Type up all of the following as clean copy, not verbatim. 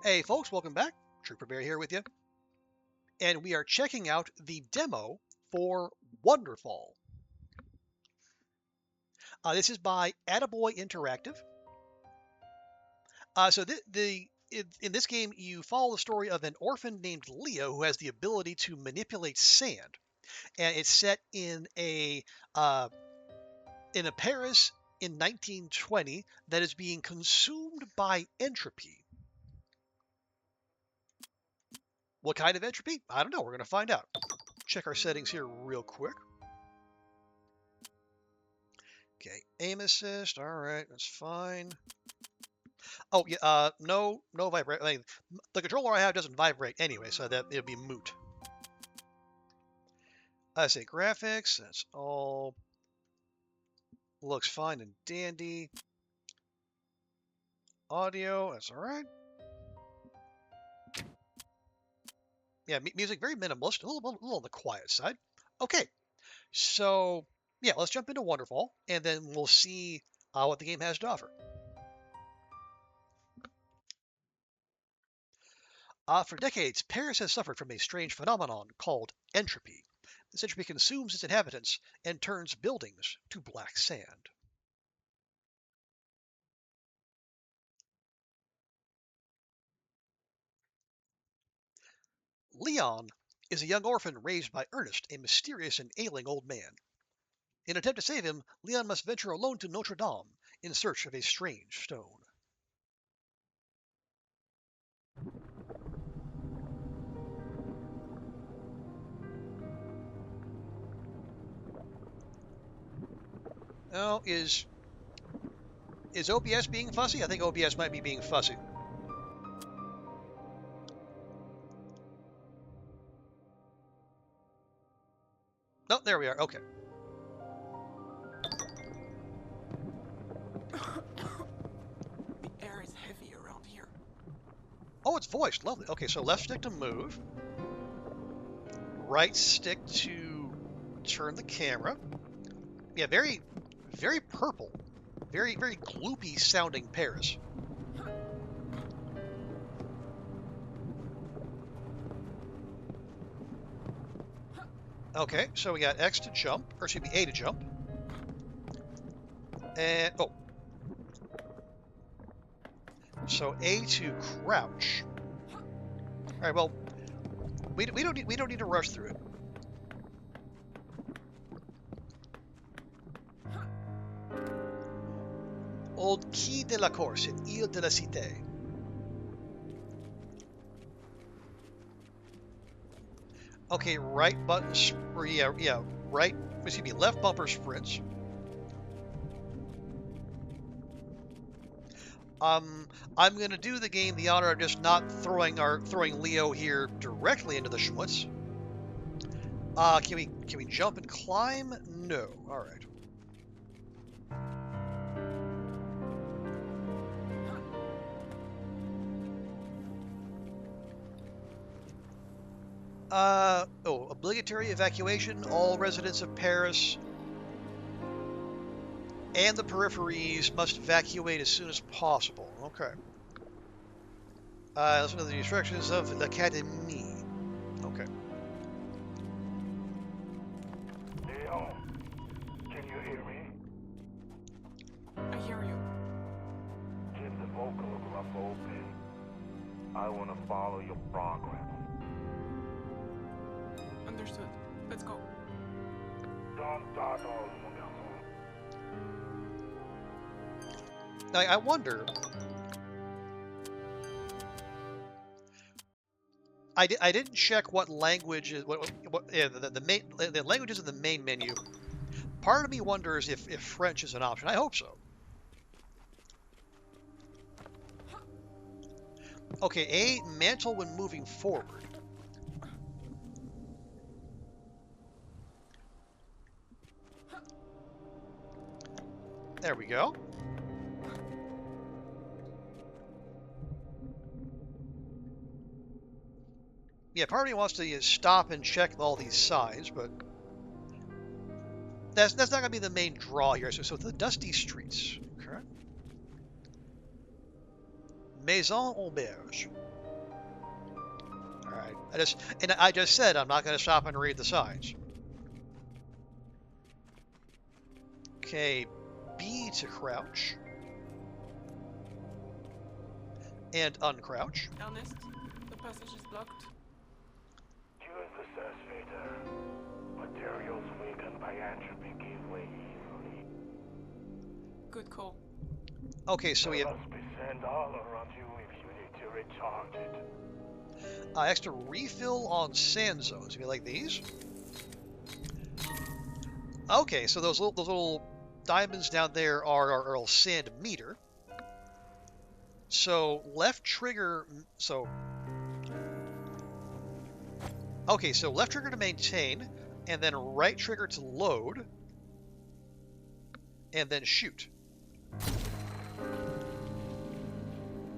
Hey folks, welcome back. Trooper Bear here with you. And we are checking out the demo for Wonderfall. This is by Attaboy Interactive. In this game, you follow the story of an orphan named Leo who has the ability to manipulate sand. And it's set in a Paris in 1920 that is being consumed by entropy. What kind of entropy? I don't know. We're going to find out. Check our settings here real quick. Okay, aim assist. All right, that's fine. Oh yeah, no vibrate. I mean, the controller I have doesn't vibrate anyway, so that it'll be moot. I say graphics. That's all. Looks fine and dandy. Audio. That's all right. Yeah, music very minimalist, a little on the quiet side. Okay, so yeah, let's jump into Wonderfall, and then we'll see what the game has to offer. For decades, Paris has suffered from a strange phenomenon called entropy. This entropy consumes its inhabitants and turns buildings to black sand. Léon is a young orphan raised by Ernest, a mysterious and ailing old man. In an attempt to save him, Léon must venture alone to Notre Dame in search of a strange stone. Now, is OBS being fussy? I think OBS might be being fussy. Oh, there we are. Okay. The air is heavy around here. Oh, it's voiced. Lovely. Okay, so left stick to move. Right stick to turn the camera. Yeah, very purple. Very gloopy sounding Paris. Okay, so we got X to jump, or excuse me, A to jump. And, oh. So A to crouch. Alright, well, we don't need to rush through it. Old Quai de la Course in Ile de la Cité. Okay, right button, or yeah, right, excuse me, left bumper sprints. I'm gonna do the game the honor of just not throwing Leo here directly into the schmutz. Can we jump and climb? No. All right. Obligatory evacuation. All residents of Paris and the peripheries must evacuate as soon as possible. Okay. Listen to the instructions of l'Académie. Okay. Léon, can you hear me? I hear you. Keep the vocal club open. I want to follow your progress. Understood. Let's go. Don't start all, mon garçon. Now, I wonder. I didn't check what language is the languages in the main menu. Part of me wonders if French is an option. I hope so. Okay, A, mantle when moving forward. There we go. Yeah, part of me wants to stop and check all these signs, but that's not going to be the main draw here. So the dusty streets. Okay. Maison Auberge. fine. I just said I'm not going to stop and read the signs. Okay, B to crouch. And uncrouch. Ernest, the passage is blocked. Use the Vader. Materials weakened by entropy give way easily. Good call. Okay, so we have There must be sand all around you if you need to recharge it. extra refill on sand zones. We like these. Okay, so those little diamonds down there are our sand meter. So left trigger. Okay, so left trigger to maintain, and then right trigger to load, and then shoot.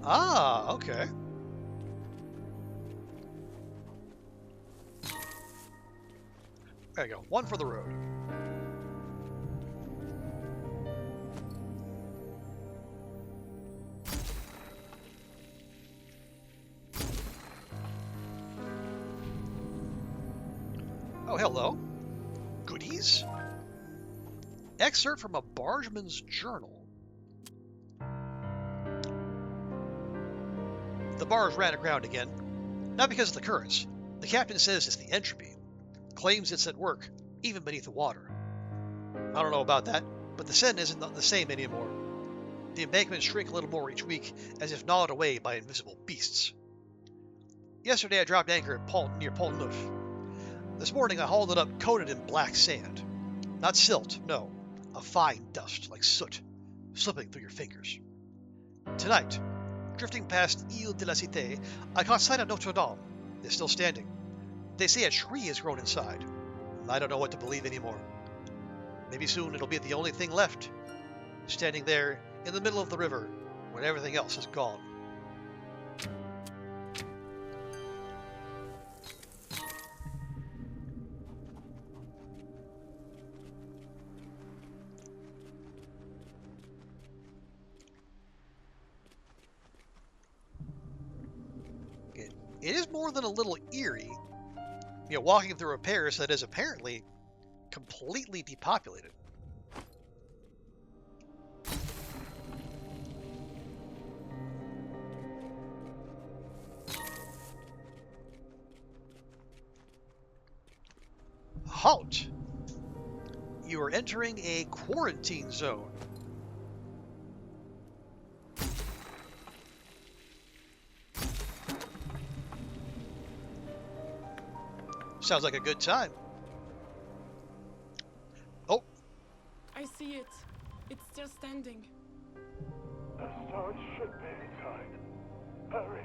Ah, okay. There you go. One for the road. Oh, hello. Goodies? Excerpt from a bargeman's journal. The barge ran aground again. Not because of the currents. The captain says it's the entropy. Claims it's at work, even beneath the water. I don't know about that, but the send isn't the same anymore. The embankments shrink a little more each week, as if gnawed away by invisible beasts. Yesterday I dropped anchor at near Pont Neuf. This morning I hauled it up coated in black sand. Not silt, no. A fine dust, like soot, slipping through your fingers. Tonight, drifting past Ile de la Cité, I caught sight of Notre Dame. It's still standing. They say a tree has grown inside. I don't know what to believe anymore. Maybe soon it'll be the only thing left, standing there in the middle of the river when everything else is gone. It is more than a little eerie, walking through a parish that is apparently completely depopulated. Halt! You are entering a quarantine zone. Sounds like a good time. Oh. I see it. It's still standing. The stone should be inside. Hurry.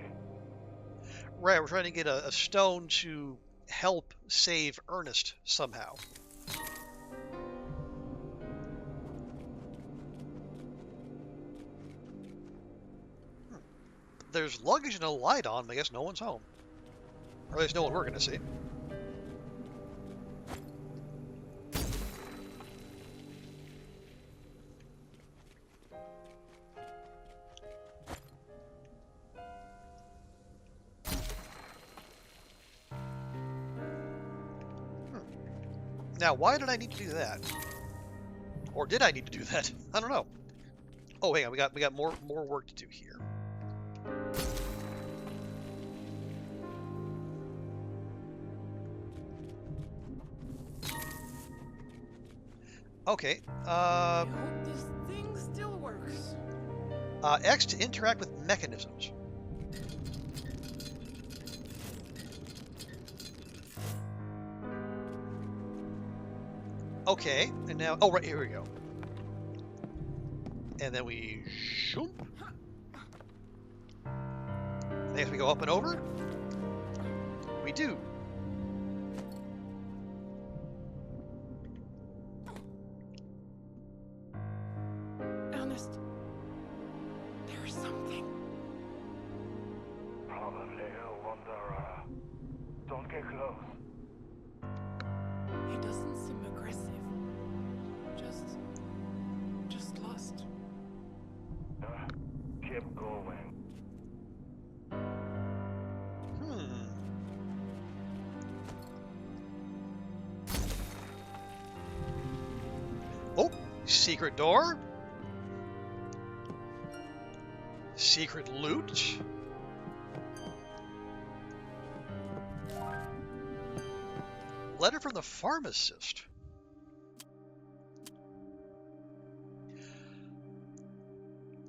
Right, we're trying to get a stone to help save Ernest somehow. There's luggage and a light on, but I guess no one's home. Or at least no one we're going to see. Now, why did I need to do that? Or did I need to do that? I don't know. Oh, hang on, we got more work to do here. Okay. I hope this thing still works. X to interact with mechanisms. Okay, and now, oh, right, here we go. And then we shoop. Next we go up and over. We do. Ernest, there's something. Probably a wanderer. Don't get close. He doesn't seem aggressive. Just lost. Keep going. Secret door? Secret loot? Letter from the pharmacist.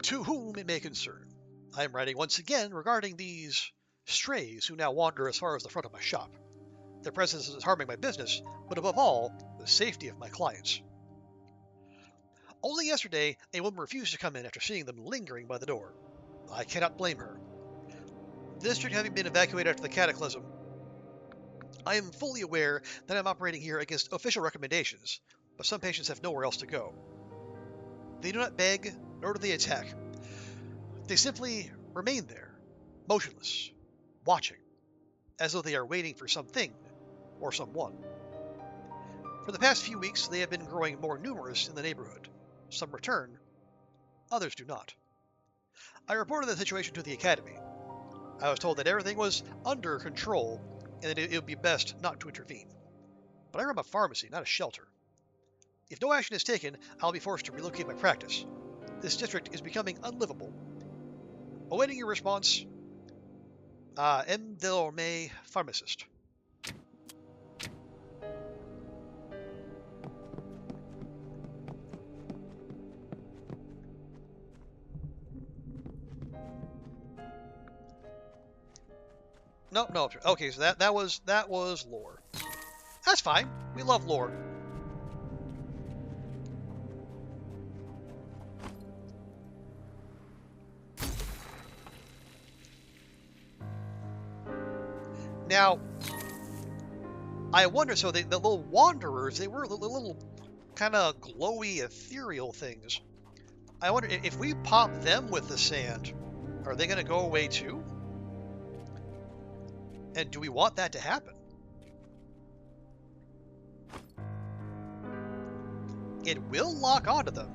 To whom it may concern, I am writing once again regarding these strays who now wander as far as the front of my shop. Their presence is harming my business, but above all, the safety of my clients. Only yesterday, a woman refused to come in after seeing them lingering by the door. I cannot blame her. The district having been evacuated after the cataclysm, I am fully aware that I am operating here against official recommendations, but some patients have nowhere else to go. They do not beg, nor do they attack. They simply remain there, motionless, watching, as though they are waiting for something or someone. For the past few weeks, they have been growing more numerous in the neighborhood. Some return, others do not. I reported the situation to the academy. I was told that everything was under control and that it would be best not to intervene. But I run a pharmacy, not a shelter. If no action is taken, I'll be forced to relocate my practice. This district is becoming unlivable. Awaiting your response, M. Delorme, pharmacist. No. Okay, so that was lore. That's fine. We love lore. Now, I wonder. So the little wanderers, they were the little kind of glowy, ethereal things. I wonder if we pop them with the sand, are they going to go away too? And do we want that to happen? It will lock onto them.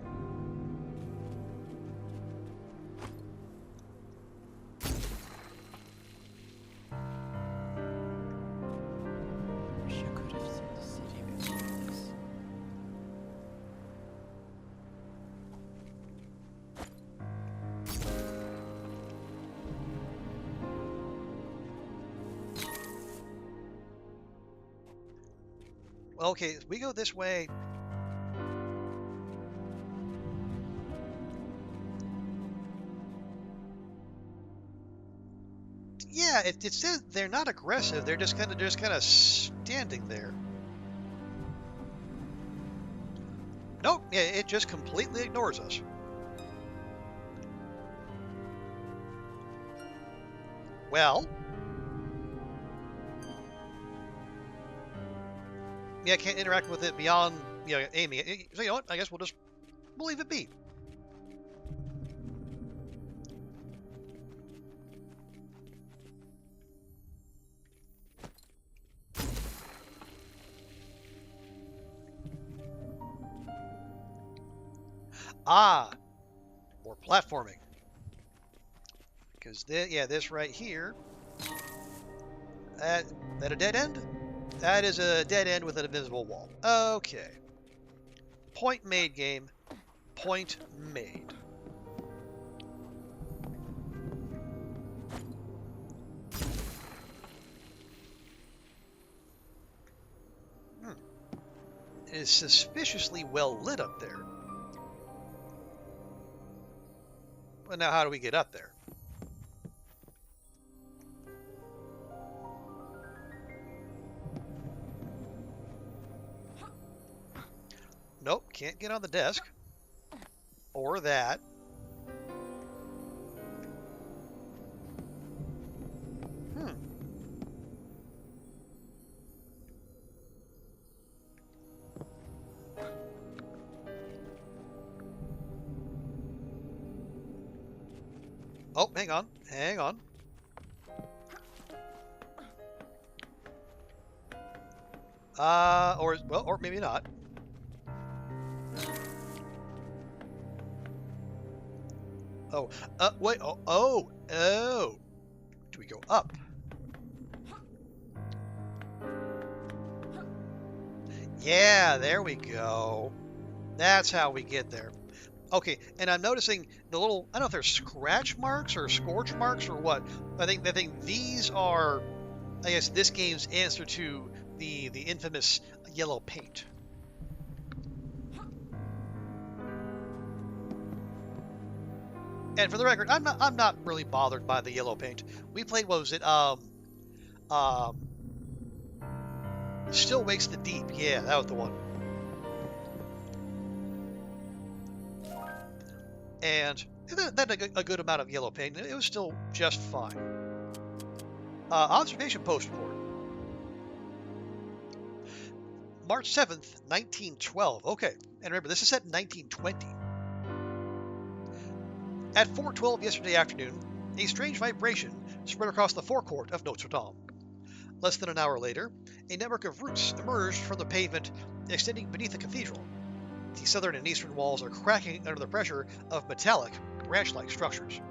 Wish I could have seen the city before this. Okay, we go this way. Yeah, it says they're not aggressive. They're just kind of standing there. Nope. Yeah, it just completely ignores us. Well. Yeah, can't interact with it beyond, aiming. So you know what? I guess we'll leave it be. More platforming. Because this right here. That a dead end? That is a dead end with an invisible wall. Okay. Point made, game. Point made. It is suspiciously well lit up there. Well, now how do we get up there? Nope, can't get on the desk. Or that. Oh, hang on. Or maybe not. Oh, wait, oh. Do we go up? Yeah, there we go. That's how we get there. Okay, and I'm noticing the little, I don't know if they're scratch marks or scorch marks or what. I think these are, I guess, this game's answer to the infamous yellow paint. And for the record, I'm not really bothered by the yellow paint. We played, what was it? Still Wakes the Deep. Yeah, that was the one. And that had a good amount of yellow paint. It was still just fine. Observation post report. March 7th, 1912. Okay, and remember, this is set in 1920. At 4:12 yesterday afternoon, a strange vibration spread across the forecourt of Notre Dame. Less than an hour later, a network of roots emerged from the pavement extending beneath the cathedral. The southern and eastern walls are cracking under the pressure of metallic, branch-like structures.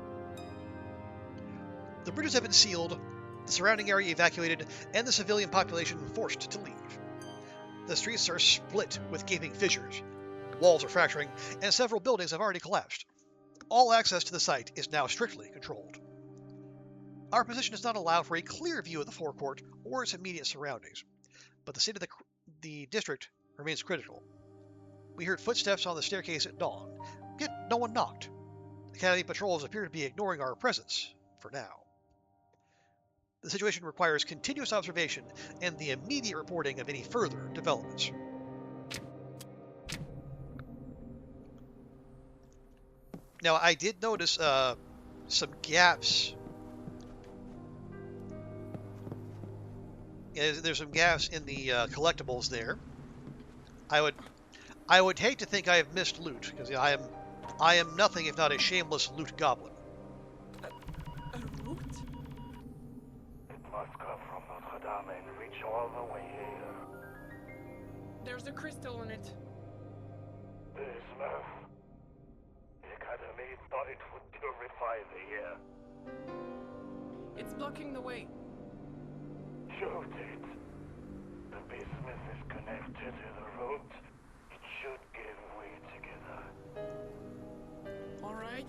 The bridges have been sealed, the surrounding area evacuated, and the civilian population forced to leave. The streets are split with gaping fissures, walls are fracturing, and several buildings have already collapsed. All access to the site is now strictly controlled. Our position does not allow for a clear view of the forecourt or its immediate surroundings, but the state of the district remains critical. We heard footsteps on the staircase at dawn, yet no one knocked. Academy patrols appear to be ignoring our presence, for now. The situation requires continuous observation and the immediate reporting of any further developments. Now, I did notice some gaps. Yeah, there's some gaps in the collectibles there. I would hate to think I have missed loot, because I am nothing if not a shameless loot goblin. A root? It must come from Notre Dame and reach all the way here. There's a crystal in it. Bismuth. The Academy thought it would purify the air. It's blocking the way. Shoot it. The bismuth is connected to the root. It should give way together. All right.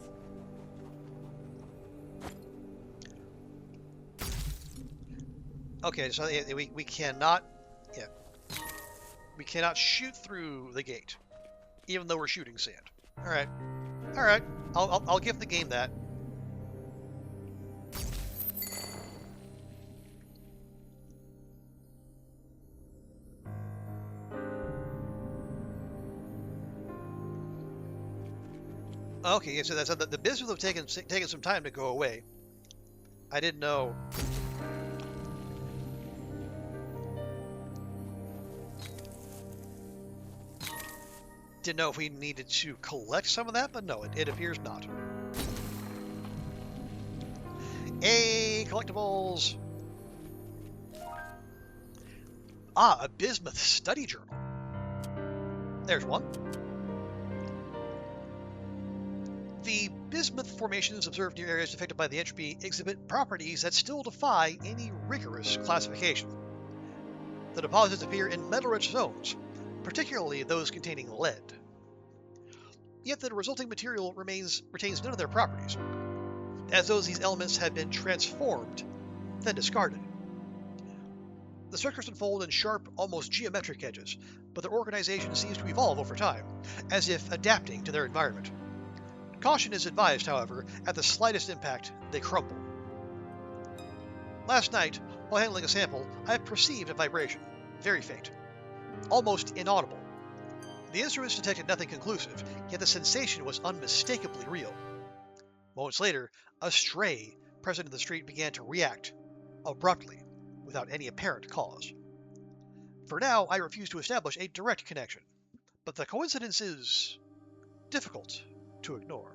Okay, so we cannot, yeah, we cannot shoot through the gate, even though we're shooting sand. All right, all right. I'll give the game that. Okay, so that's the business of taking some time to go away. I didn't know. Didn't know if we needed to collect some of that, but no, it appears not. Hey, collectibles! Ah, a bismuth study journal. There's one. The bismuth formations observed near areas affected by the entropy exhibit properties that still defy any rigorous classification. The deposits appear in metal-rich zones, particularly those containing lead. Yet the resulting material retains none of their properties, as though these elements had been transformed, then discarded. The structures unfold in sharp, almost geometric edges, but their organization seems to evolve over time, as if adapting to their environment. Caution is advised, however, at the slightest impact, they crumble. Last night, while handling a sample, I perceived a vibration, very faint, almost inaudible. The instruments detected nothing conclusive, yet the sensation was unmistakably real. Moments later, a stray present in the street began to react, abruptly, without any apparent cause. For now, I refuse to establish a direct connection, but the coincidence is difficult to ignore.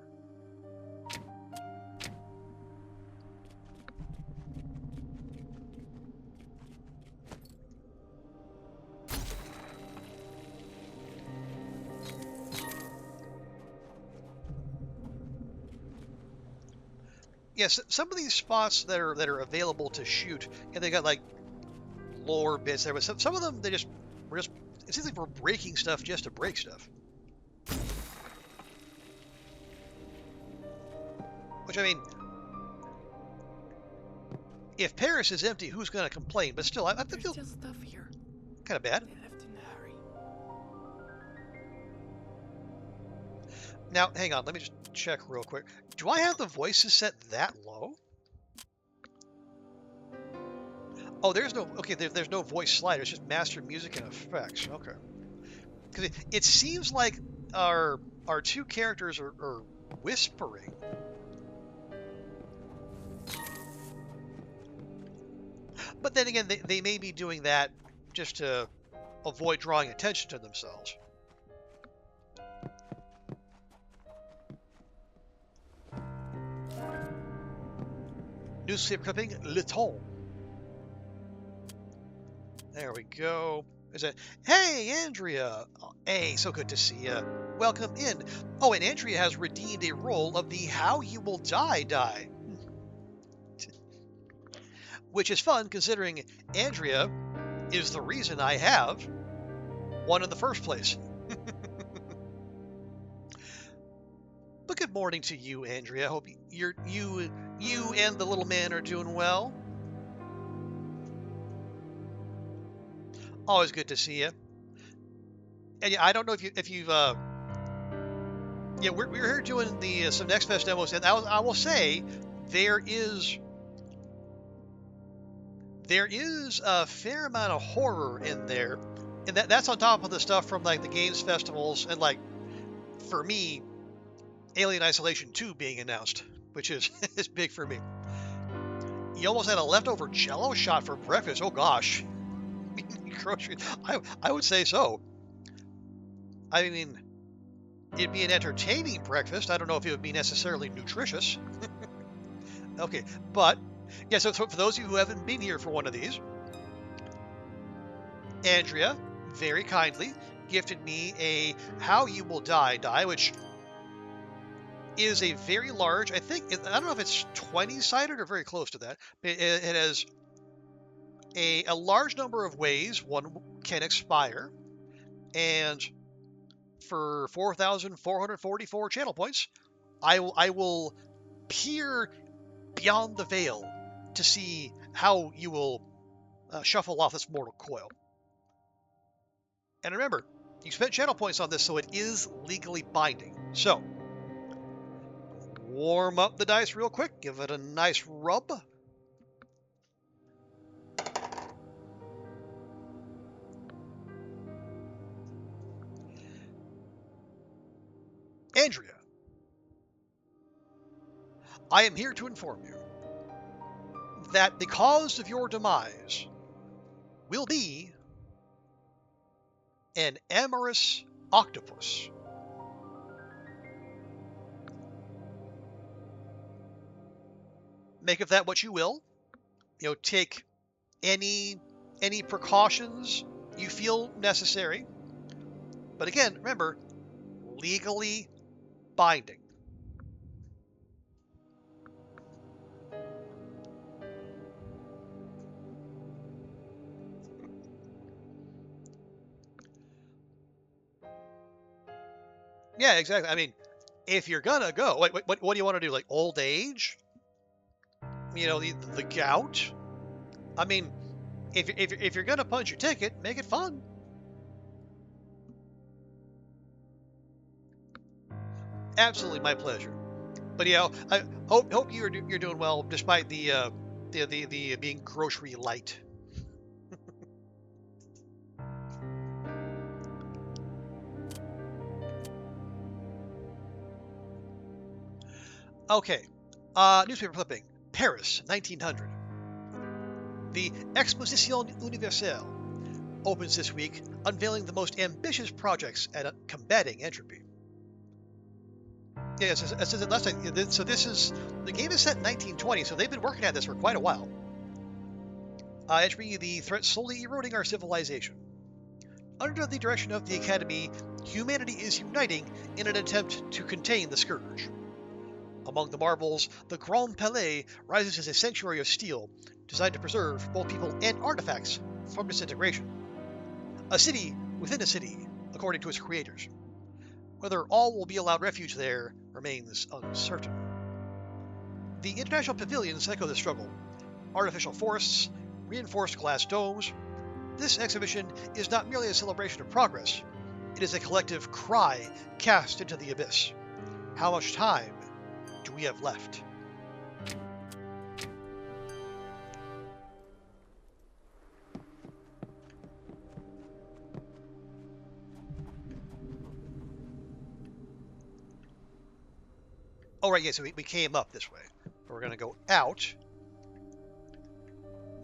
Yes, some of these spots that are available to shoot, and they got like lore bits there, but some of them were just it seems like we're breaking stuff just to break stuff. Which, I mean, if Paris is empty, who's going to complain? But still, I There's feel still stuff here. kind of bad. They left in a hurry. Now, hang on. Let me just check real quick. Do I have the voices set that low? Oh, there's no... Okay, there's no voice slider. It's just master music and effects. Okay. Because it seems like our two characters are whispering. But then again, they may be doing that just to avoid drawing attention to themselves. Newspaper clipping, Léon. There we go. Is it? Hey, Andrea. Oh, hey, so good to see you. Welcome in. Oh, and Andrea has redeemed a role of the How You Will Die. Which is fun, considering Andrea is the reason I have one in the first place. But good morning to you, Andrea. Hope you and the little man are doing well. Always good to see you. And yeah, I don't know if you've yeah, we're here doing the some Next Fest demos, and I will say there is a fair amount of horror in there, and that's on top of the stuff from like the games festivals, and like for me, Alien Isolation 2 being announced, which is is big for me. You almost had a leftover Jello shot for breakfast. Oh gosh. Grocery. I would say so. I mean, it'd be an entertaining breakfast. I don't know if it would be necessarily nutritious. Okay, but yeah, so for those of you who haven't been here for one of these, Andrea very kindly gifted me a How You Will Die, which is a very large, I don't know if it's 20-sided or very close to that. It has a large number of ways one can expire, and for 4,444 channel points, I will peer beyond the veil to see how you will shuffle off this mortal coil. And remember, you spent channel points on this, so it is legally binding. So, warm up the dice real quick, give it a nice rub. Andrea, I am here to inform you that the cause of your demise will be an amorous octopus. Make of that what you will. You know, take any precautions you feel necessary. But again, remember, legally binding. Yeah, exactly. I mean, if you're gonna go, what do you want to do? Like old age? You know, the gout? I mean, if you're gonna punch your ticket, make it fun. Absolutely, my pleasure. But yeah, I hope you're doing well despite the being grocery light. Okay, newspaper clipping. Paris, 1900. The Exposition Universelle opens this week, unveiling the most ambitious projects at combating entropy. Yeah, I said it last time. So this is the game is set in 1920, so they've been working at this for quite a while. Entropy, the threat slowly eroding our civilization. Under the direction of the Academy, humanity is uniting in an attempt to contain the scourge. Among the marvels, the Grand Palais rises as a sanctuary of steel, designed to preserve both people and artifacts from disintegration. A city within a city, according to its creators. Whether all will be allowed refuge there remains uncertain. The international pavilions echo the struggle. Artificial forests, reinforced glass domes. This exhibition is not merely a celebration of progress. It is a collective cry cast into the abyss. How much time do we have left? Oh, right, yeah, so we came up this way. We're going to go out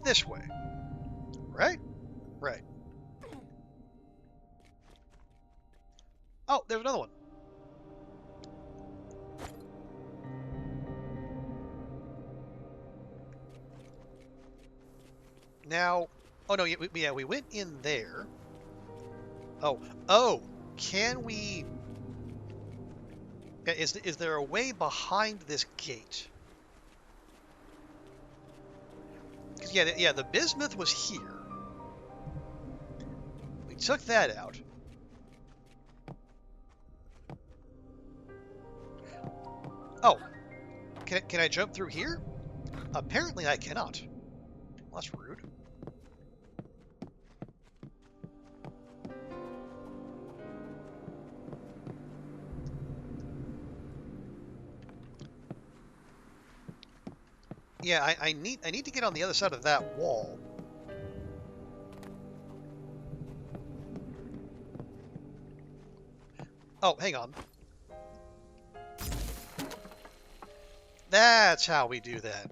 this way. Right? Right. Oh, there's another one. Now, oh no, yeah, we went in there. Oh, can we... Is there a way behind this gate? Because yeah, the bismuth was here. We took that out. Oh, can I jump through here? Apparently I cannot. Well, that's rude. Yeah, I need to get on the other side of that wall. Oh, hang on. That's how we do that.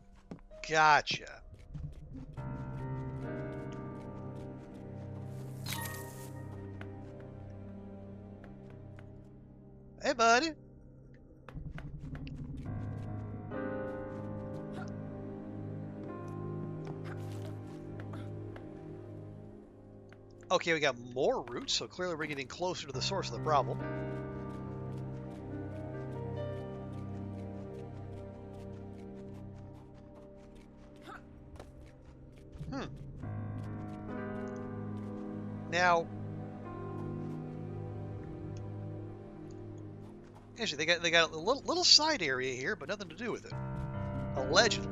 Gotcha. Hey, buddy. Okay, we got more roots, so clearly we're getting closer to the source of the problem. Now, actually, they got a little side area here, but nothing to do with it. Allegedly.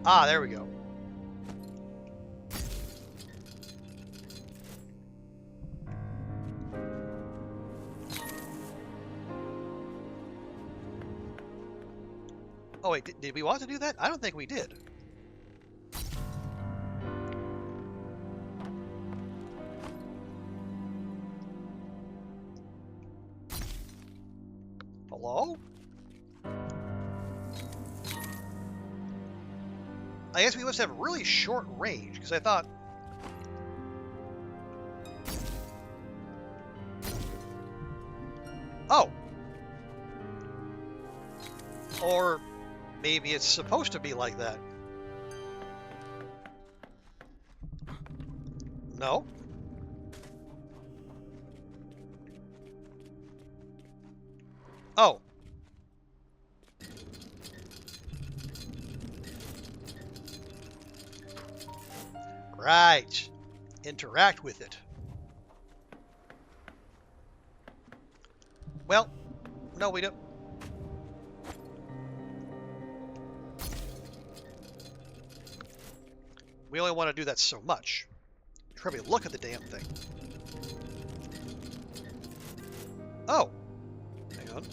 Ah, there we go. Oh wait, did we want to do that? I don't think we did. Hello? I guess we must have really short range, because I thought... Oh! Or maybe it's supposed to be like that. No? Oh. Right. Interact with it. Well, no, we don't. We only want to do that so much. Probably look at the damn thing. Oh. Hang on.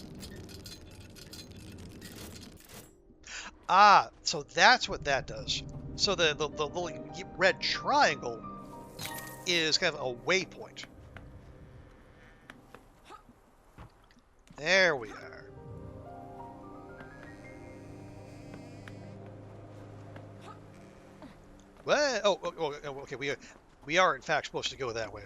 Ah, so that's what that does. So the little red triangle is kind of a waypoint. There we are. Well, oh, okay. We are in fact supposed to go that way.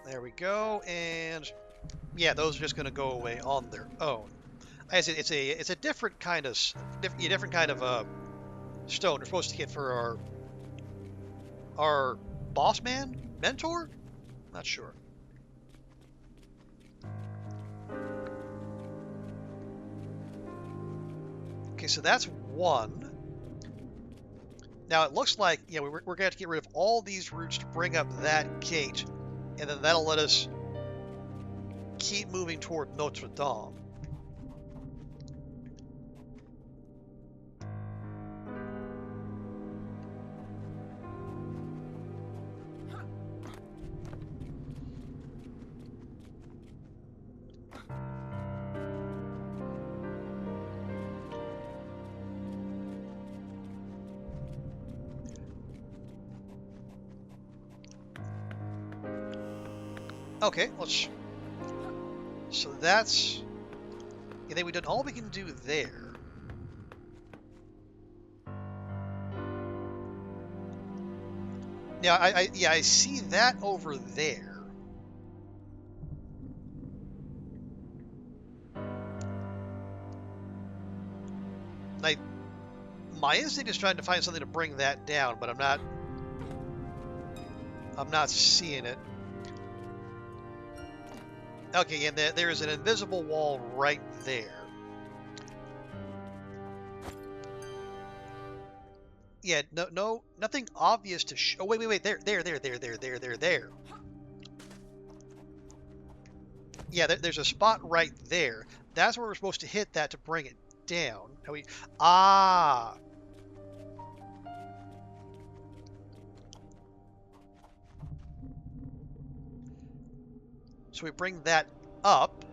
There we go, and yeah, those are just going to go away on their own. As it's a different kind of stone we're supposed to get for our boss man, mentor. Not sure. Okay, so that's one. Now it looks like, yeah, we're going to have to get rid of all these roots to bring up that gate, and then that'll let us keep moving toward Notre Dame. Okay, let's... So that's... I think we've done all we can do there. Now, I see that over there. Like, my instinct is trying to find something to bring that down, but I'm not seeing it. Okay, and there is an invisible wall right there. Yeah, nothing obvious to show. Oh, wait, there. Yeah, there's a spot right there. That's where we're supposed to hit that to bring it down. Ah. So we bring that up,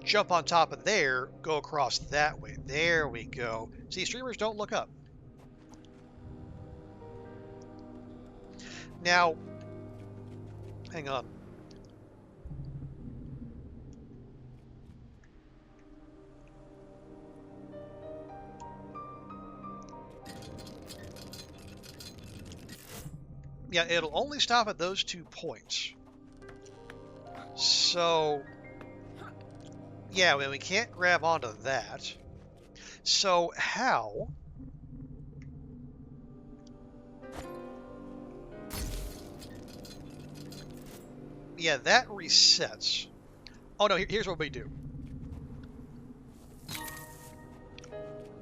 jump on top of there, go across that way. There we go. See, streamers don't look up. Now, hang on. Yeah, it'll only stop at those 2 points. So, yeah, we can't grab onto that. So, how? Yeah, that resets. Oh no, here's what we do.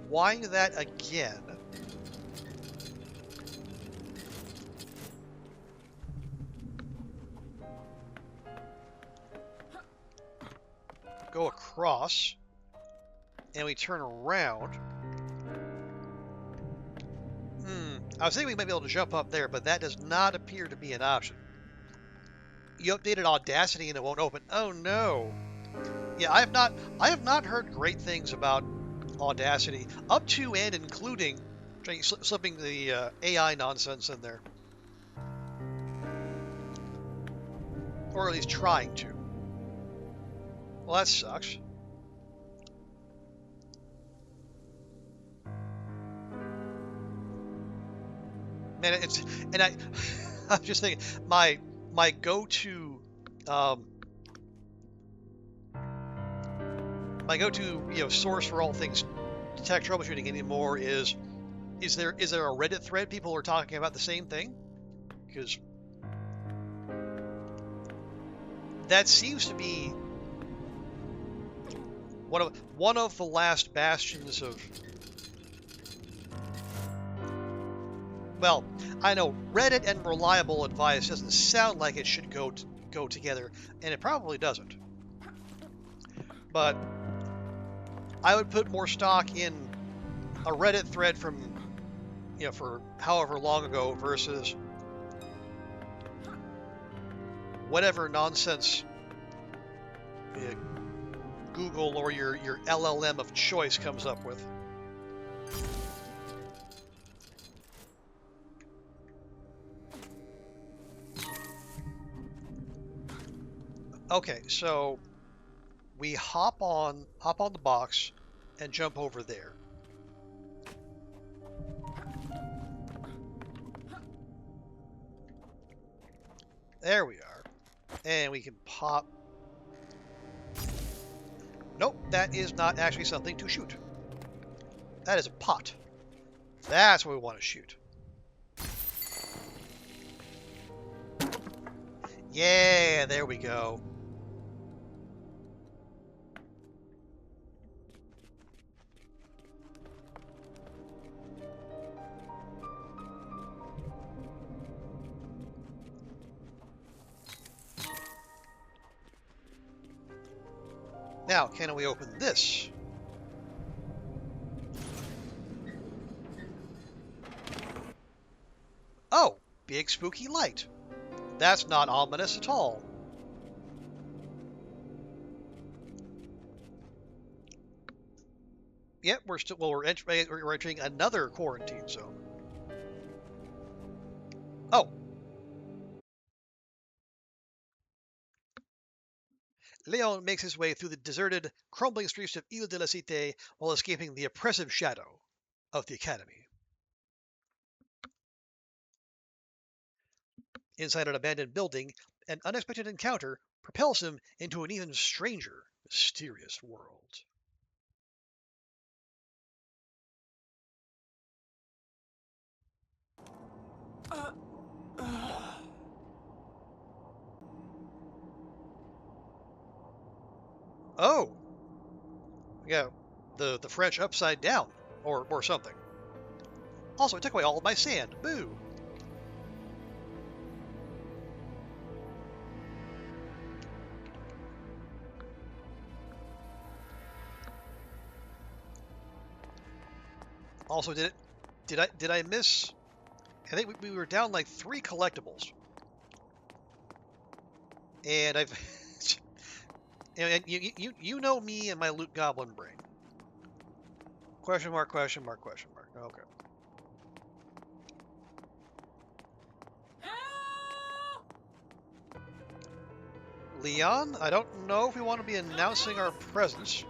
Wind that again. Go across, and we turn around. I was thinking we might be able to jump up there, but that does not appear to be an option. You updated Audacity and it won't open. Oh no. Yeah, I have not heard great things about Audacity, up to and including slipping the AI nonsense in there. Or at least trying to. Well, that sucks. Man, I'm just thinking, my go-to, source for all things tech troubleshooting anymore is there a Reddit thread people are talking about the same thing? Because that seems to be one of the last bastions of... Well, I know Reddit and reliable advice doesn't sound like it should go together, and it probably doesn't. But I would put more stock in a Reddit thread from, for however long ago versus whatever nonsense Google or your LLM of choice comes up with. Okay, so we hop on the box and jump over there. There we are. And we can pop. Nope, that is not actually something to shoot. That is a pot. That's what we want to shoot. Yeah, there we go. Now, can we open this? Oh, big spooky light. That's not ominous at all. Yep, we're still we're entering another quarantine zone. Oh. Léon makes his way through the deserted, crumbling streets of Ile de la Cité while escaping the oppressive shadow of the Academy. Inside an abandoned building, an unexpected encounter propels him into an even stranger, mysterious world. Oh! Yeah, the French upside down, or something. Also, it took away all of my sand. Boo! Also, did I miss? I think we were down like 3 collectibles, and I've and you know me and my loot goblin brain. Question mark, question mark, question mark. Okay. Leon, I don't know if we want to be announcing our presence.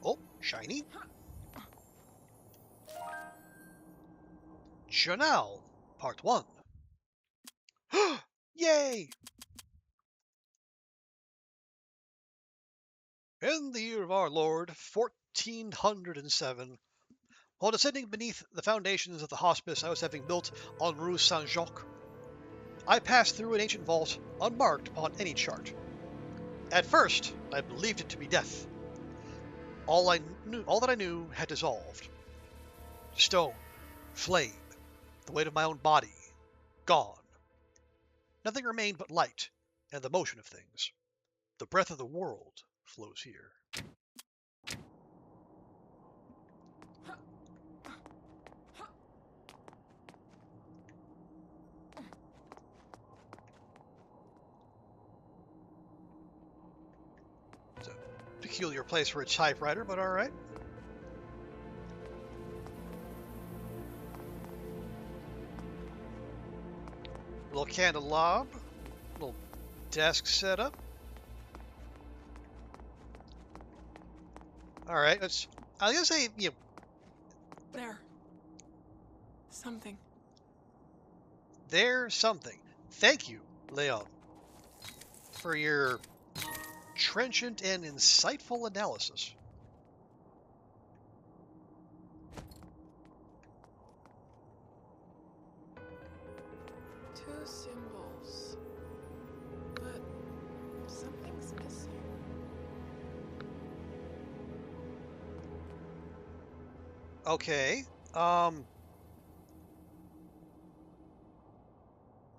Oh, shiny. Journal, Part 1. Yay! In the year of our Lord, 1407, while descending beneath the foundations of the hospice I was having built on Rue Saint-Jacques, I passed through an ancient vault unmarked upon any chart. At first, I believed it to be death. All that I knew had dissolved. Stone, flame, the weight of my own body, gone. Nothing remained but light and the motion of things. The breath of the world flows here. It's a peculiar place for a typewriter, but alright. Little candelabra, little desk setup. Alright, I was gonna say, There. Something. there's something. Thank you, Léon, for your trenchant and insightful analysis. Two symbols. But something's missing. Okay,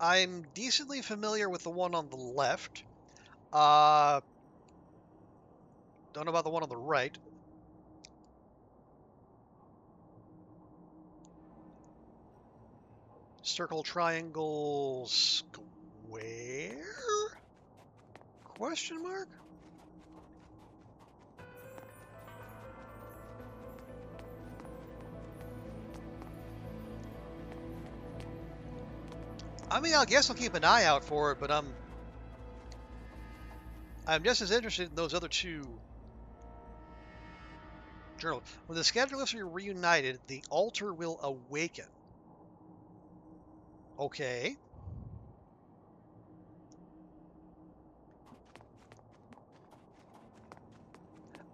I'm decently familiar with the one on the left. Don't know about the one on the right. Circle, triangle, square? Question mark? I mean, I guess I'll keep an eye out for it, but I'm just as interested in those other 2 journals. When the schedulers are reunited, the altar will awaken. Okay.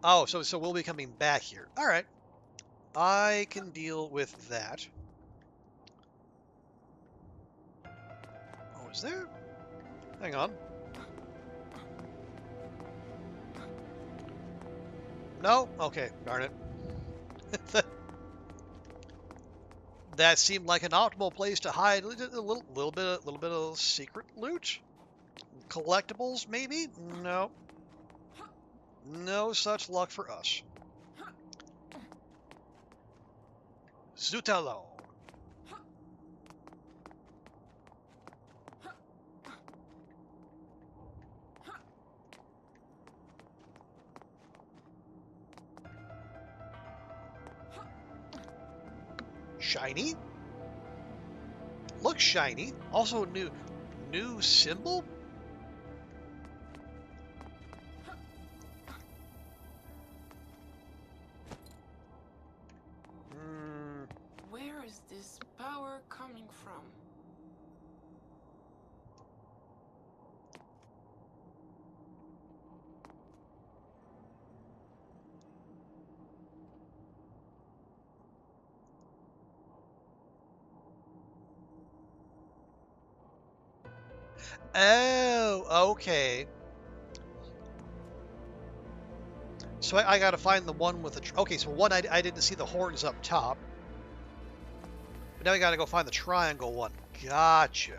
Oh, so we'll be coming back here. All right. I can deal with that. Oh, is there? Hang on. No? Okay, darn it. That seemed like an optimal place to hide a little bit of secret loot, collectibles maybe. No, no such luck for us. Zutalo. Shiny. Looks shiny. Also new symbol. Where is this power coming from? Oh, okay. So I gotta find the one with the... Okay, so one, I didn't see the horns up top. But now I gotta go find the triangle one. Gotcha.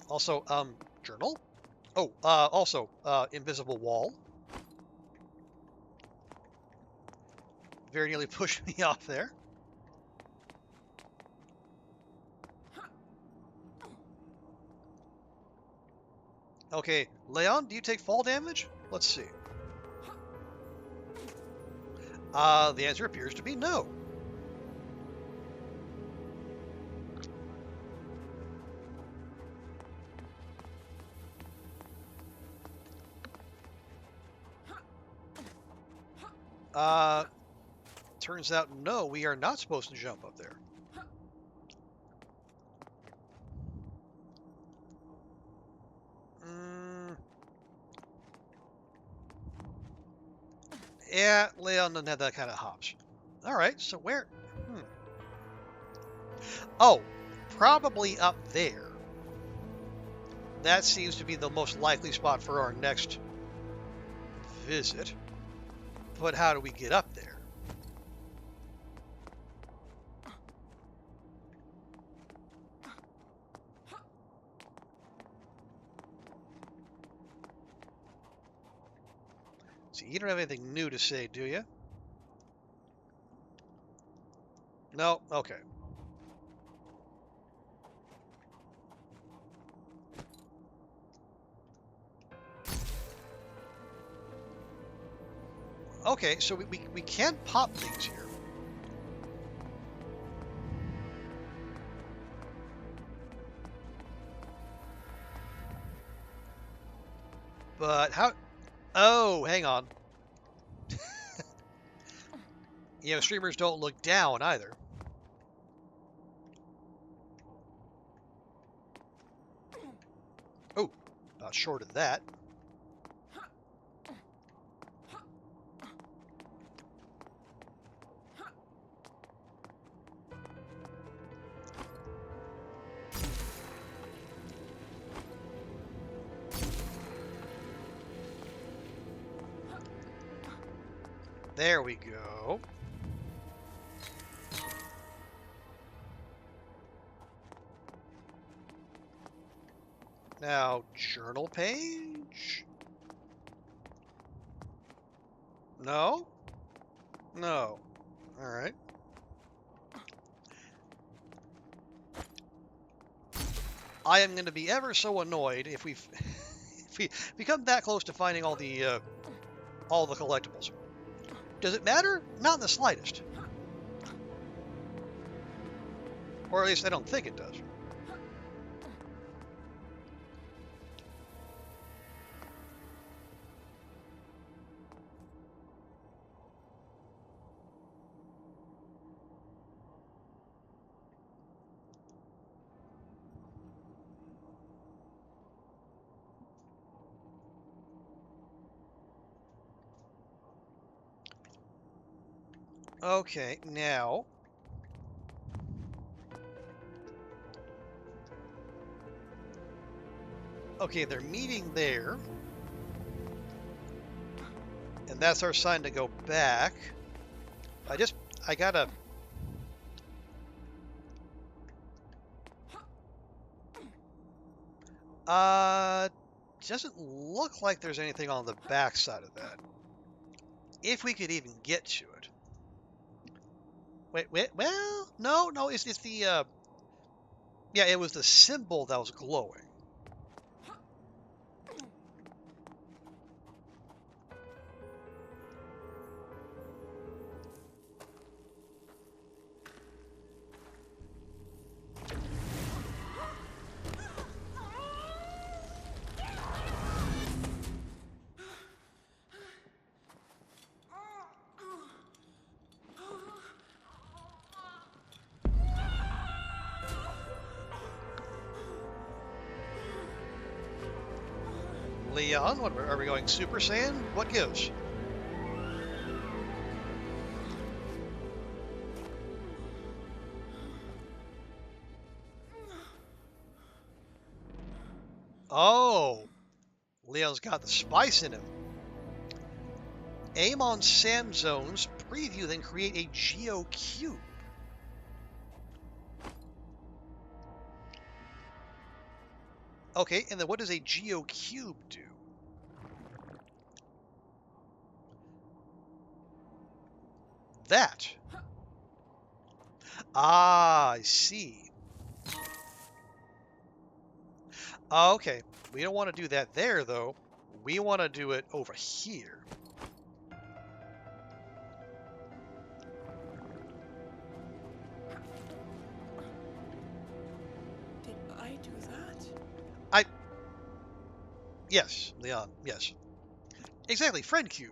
Also, journal? Oh, also, invisible wall. Very nearly pushed me off there. Okay, Léon, do you take fall damage? Let's see. The answer appears to be no. Turns out no, we are not supposed to jump up there. Yeah, Léon doesn't have that kind of hops. Alright, so where? Oh, probably up there. That seems to be the most likely spot for our next visit. But how do we get up there? See, you don't have anything new to say, do you? No? Okay. Okay, so we can pop things here. But how... Oh, hang on. You know, streamers don't look down either. Oh, about short of that. There we go. Now, journal page? No? No. All right. I am going to be ever so annoyed if we become that close to finding all the collectibles. Does it matter? Not in the slightest. Or at least I don't think it does. Okay, now... Okay, they're meeting there. And that's our sign to go back. I gotta... Doesn't look like there's anything on the back side of that. If we could even get to it. Wait, well, no, it's the, yeah, it was the symbol that was glowing. Leon, what are we going Super Saiyan? What gives? Oh, Leon's got the spice in him. Aim on Sam zones, preview, then create a Geo Cube. Okay, and then what does a Geo Cube do? That. Ah, I see. Okay, we don't want to do that there, though. We want to do it over here. Did I do that? Yes, Leon, yes. Exactly, friend cube.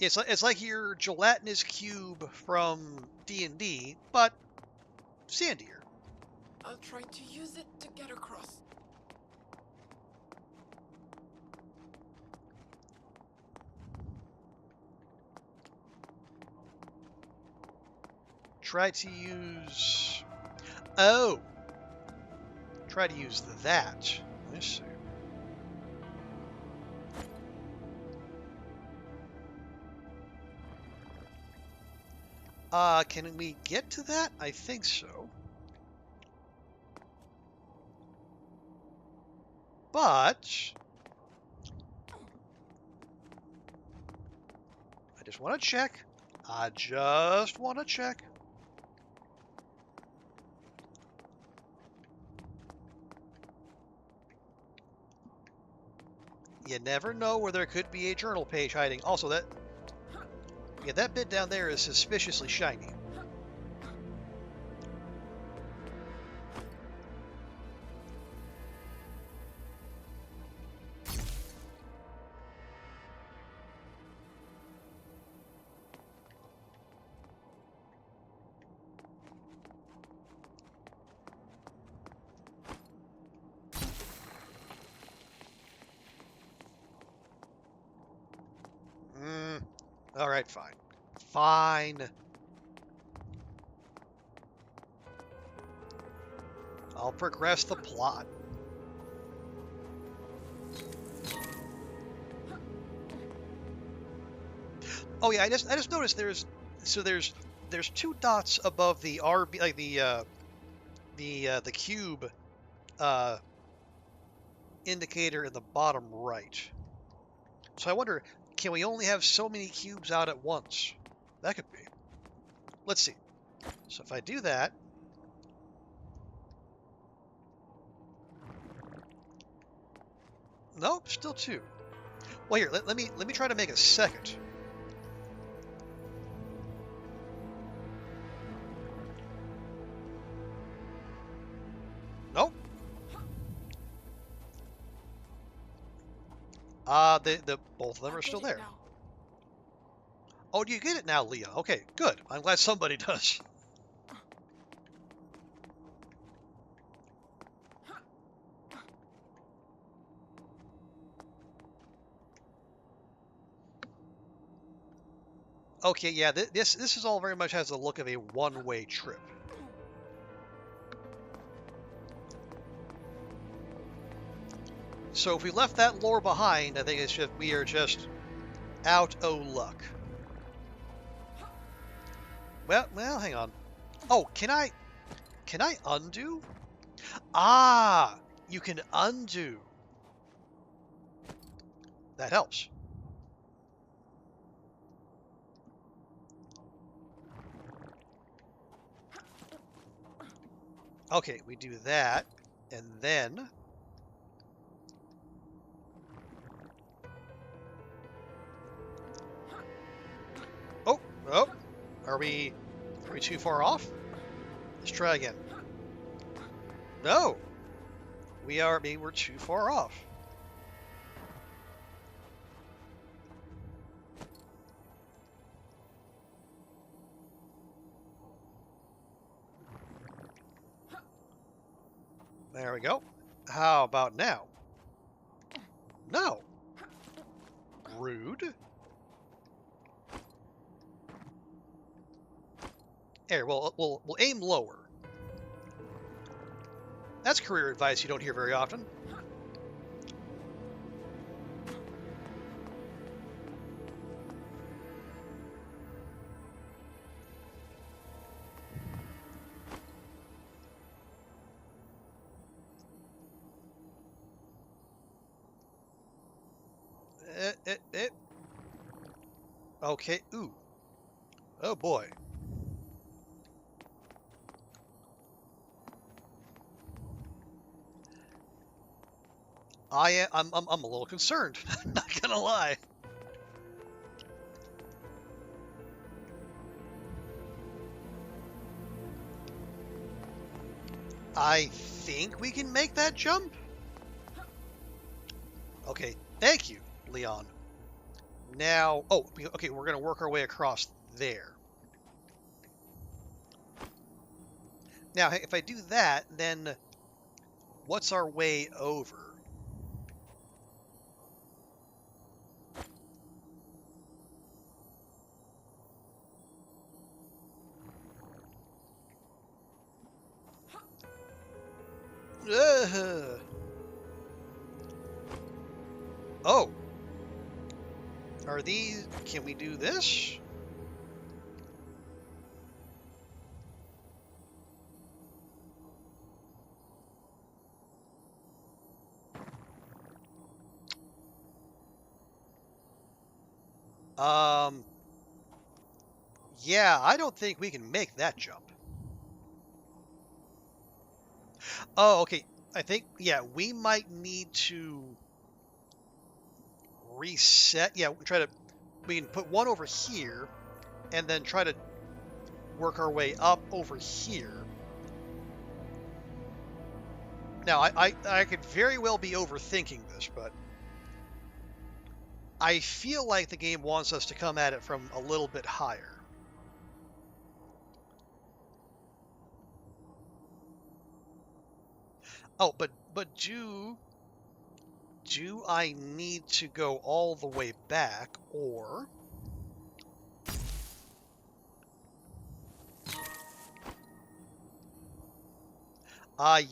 It's like your gelatinous cube from D&D, but sandier. I'll try to use it to get across. Try to use... Oh! Try to use that. Let's see. Can we get to that? I think so. But... I just want to check. I just want to check. You never know where there could be a journal page hiding. Also, that bit down there is suspiciously shiny. All right, fine. Fine. I'll progress the plot. Oh yeah, I just noticed there's two dots above the RB, like the cube indicator in the bottom right. So I wonder, can we only have so many cubes out at once? That could be. Let's see. So if I do that, nope, still two. Well, here, let me try to make a second. Nope. The both of them are still there. Oh, do you get it now, Leah? Okay, good. I'm glad somebody does. Okay, yeah, this is all very much has the look of a one-way trip. So if we left that lore behind, I think it's just we are just out o' luck. Well, hang on. Oh, can I undo? Ah, you can undo. That helps. Okay, we do that, and then oh, are we too far off? Let's try again. No, maybe we're too far off. There we go. How about now? No. Rude. Here, we'll aim lower. That's career advice you don't hear very often. Okay. Ooh. Oh boy. I'm a little concerned. Not gonna lie. I think we can make that jump. Okay. Thank you, Leon. Now, okay, we're gonna work our way across there. Now, if I do that, then what's our way over? Oh. Are these... Can we do this? Yeah, I don't think we can make that jump. Oh, okay. I think, yeah, we might need to reset. Yeah, we can put one over here and then try to work our way up over here. Now, I could very well be overthinking this, but I feel like the game wants us to come at it from a little bit higher. Oh, but do I need to go all the way back, or...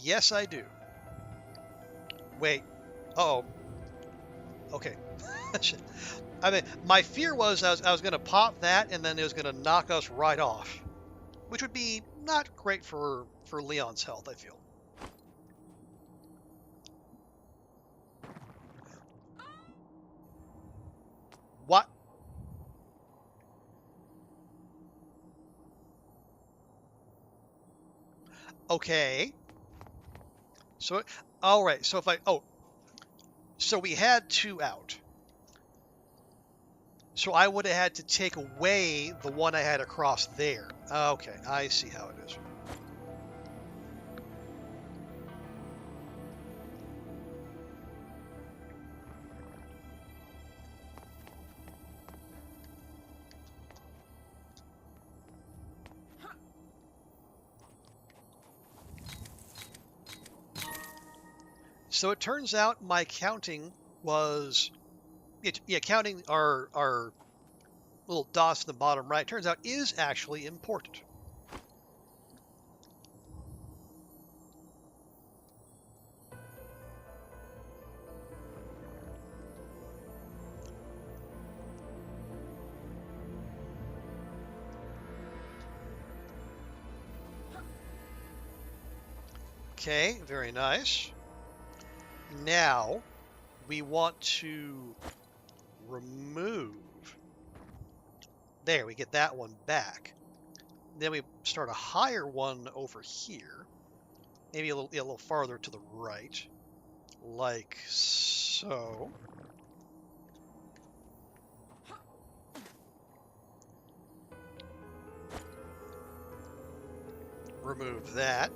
Yes, I do. Wait. Uh-oh. Okay. I mean, my fear was I was going to pop that, and then it was going to knock us right off, which would be not great for Leon's health, I feel. What? Okay. So, all right. So if so we had 2 out. So I would have had to take away the one I had across there. Okay, I see how it is. So it turns out my counting was, counting our little dots in the bottom right, turns out is actually important. Okay, very nice. Now, we want to remove. There, we get that one back. Then we start a higher one over here. Maybe a little farther to the right. Like so. Remove that.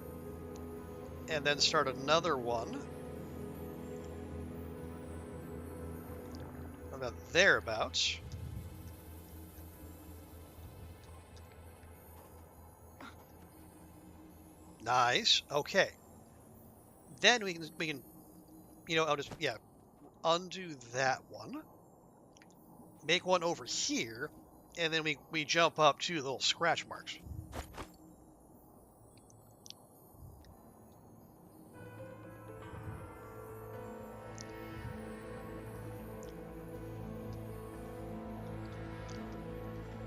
And then start another one. About thereabouts. Nice. Okay. Then we can, I'll just, undo that one. Make one over here, and then we jump up to the little scratch marks.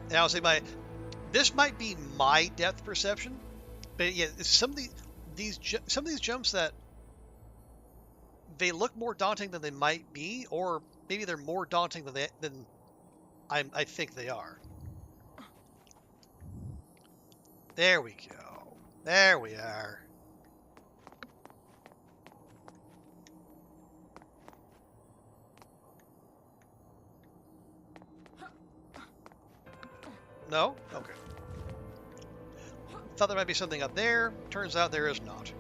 And I'll say this might be my depth perception, but yeah, some of these jumps that they look more daunting than they might be, or maybe they're more daunting than I think they are. There we go. There we are. No? Okay. Thought there might be something up there. Turns out there is not.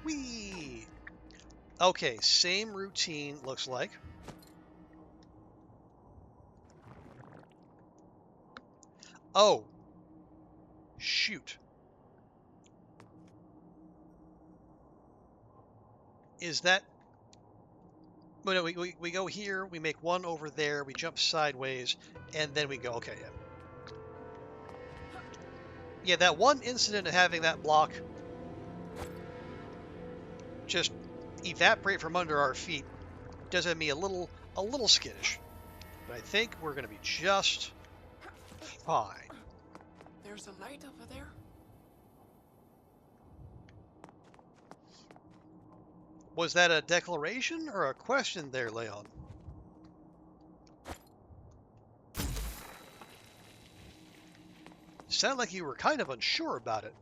Whee! Okay, same routine looks like. Oh. Shoot. Is that... Well, no, we go here, we make one over there, we jump sideways, and then we go, okay, yeah. Yeah, that one incident of having that block just evaporate from under our feet does have me a little skittish. But I think we're going to be just fine. There's a light over there. Was that a declaration or a question there, Léon? Sounded like you were kind of unsure about it.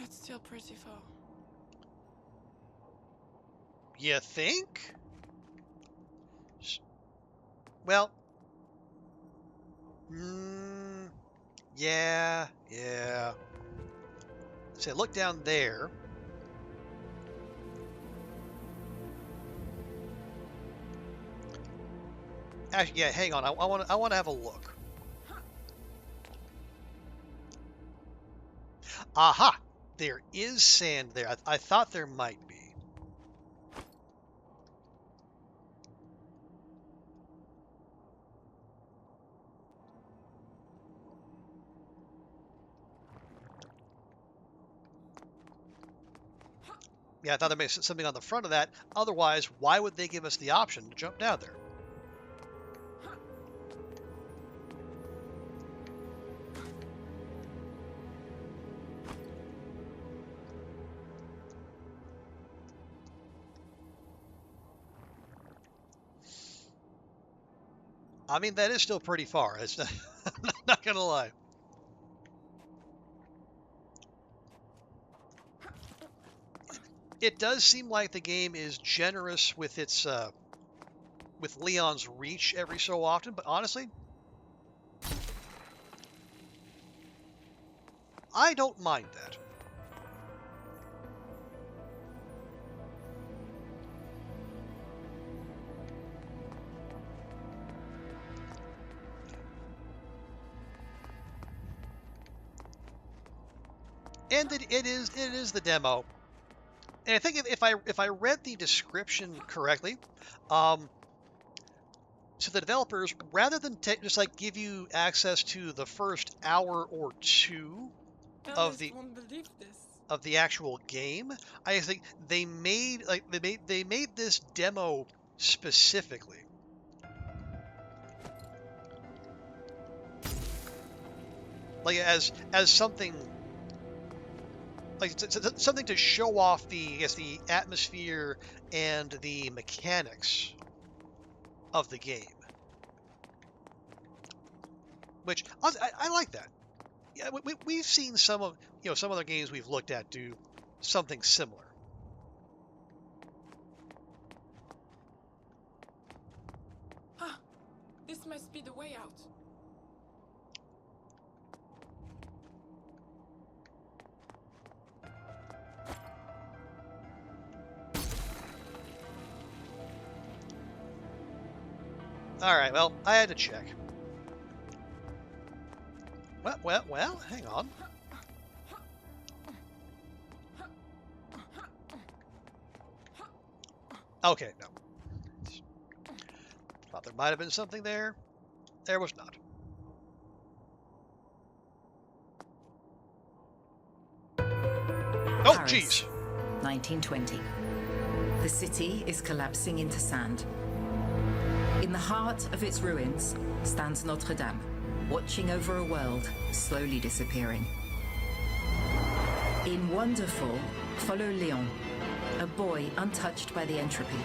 It's still pretty far. You think? Well, yeah. So look down there. Actually, yeah, hang on. I want to have a look. Aha! There is sand there. I thought there might be. Yeah, I thought there may be something on the front of that. Otherwise, why would they give us the option to jump down there? I mean, that is still pretty far. It's not, I'm not going to lie. It does seem like the game is generous with its with Leon's reach every so often, but honestly, I don't mind that. and it is the demo. And I think if I read the description correctly, so the developers, rather than just like give you access to the first hour or two of Alice won't believe this. the actual game, I think they made this demo specifically. Like as something like something to show off the atmosphere and the mechanics of the game, which I like that. Yeah, we've seen some of some other games we've looked at do something similar. Ah, this must be the way out. All right, well, I had to check. Well, hang on. Okay, no. Thought there might have been something there. There was not. Oh, Paris, jeez. 1920. The city is collapsing into sand. In the heart of its ruins stands Notre Dame, watching over a world slowly disappearing. In Wonderfall, follow Léon, a boy untouched by the Entropy.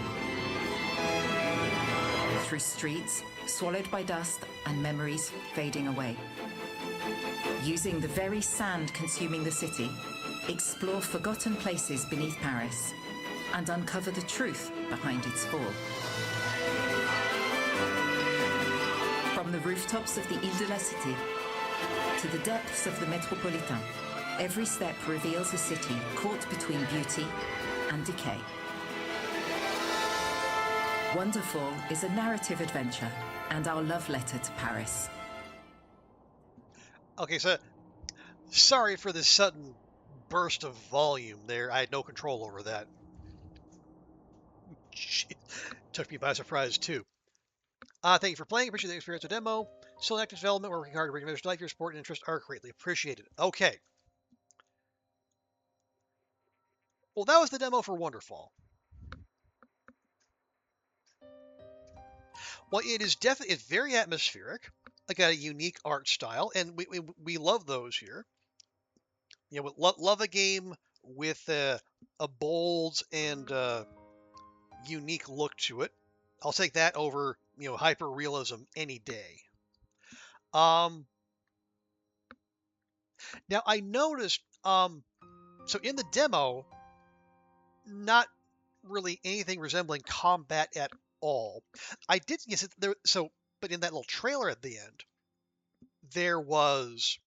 Through streets swallowed by dust and memories fading away. Using the very sand consuming the city, explore forgotten places beneath Paris and uncover the truth behind its fall. From the rooftops of the Ile de la Cité to the depths of the Métropolitain, every step reveals a city caught between beauty and decay. Wonderfall is a narrative adventure and our love letter to Paris. Okay, so sorry for this sudden burst of volume there. I had no control over that. Took me by surprise, too. Thank you for playing. Appreciate the experience of demo. Still in active development. We're working hard to bring others to life. Your support and interest are greatly appreciated. Okay. Well, that was the demo for Wonderfall. Well, it is definitely very atmospheric. I got a unique art style, and we love those here. You know, love a game with a bold and unique look to it. I'll take that over hyper realism any day. Now I noticed so in the demo, not really anything resembling combat at all. I did yes there so but in that little trailer at the end, there was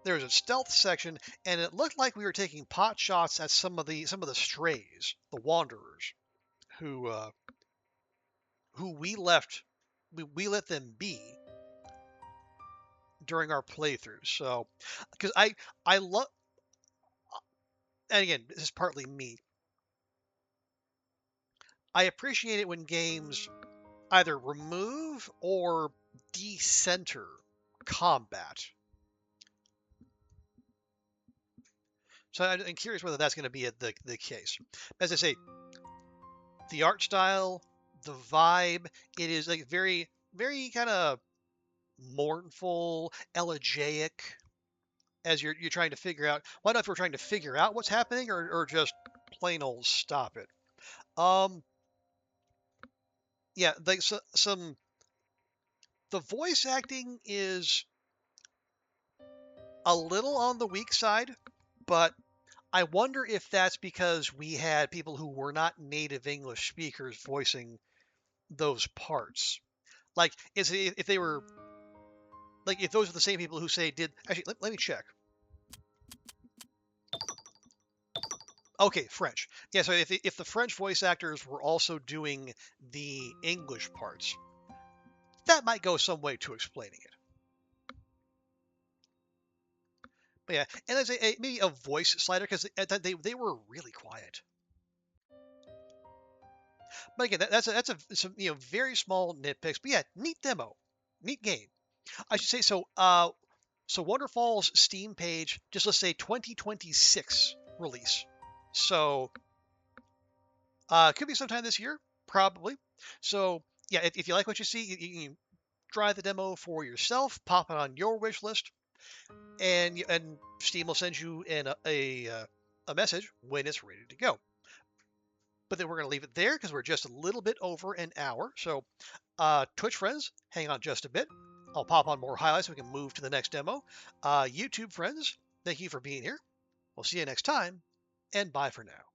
a stealth section, and it looked like we were taking pot shots at some of the strays, the wanderers, who we let them be during our playthrough. So, because I love, and again, this is partly me. I appreciate it when games either remove or decenter combat. So I'm curious whether that's going to be the case. As I say, the art style, the vibe, it is like very, very kind of mournful, elegiac, as you're trying to figure out. Well, I don't know if we're trying to figure out what's happening or just plain old stop it. Yeah, like the voice acting is a little on the weak side, but I wonder if that's because we had people who were not native English speakers voicing those parts. Like, if they were, like, if those are the same people who did, actually, let me check. Okay, French. Yeah, so if the French voice actors were also doing the English parts, that might go some way to explaining it. But yeah, and there's maybe a voice slider because they were really quiet. But again, that's some very small nitpicks. But yeah, neat demo, neat game. I should say so. So Wonderfall's Steam page just let's say 2026 release. So could be sometime this year, probably. So yeah, if you like what you see, you can try the demo for yourself, pop it on your wish list, and Steam will send you a message when it's ready to go. But then we're going to leave it there because we're just a little bit over an hour. So Twitch friends, hang on just a bit. I'll pop on more highlights so we can move to the next demo. YouTube friends, thank you for being here. We'll see you next time, and bye for now.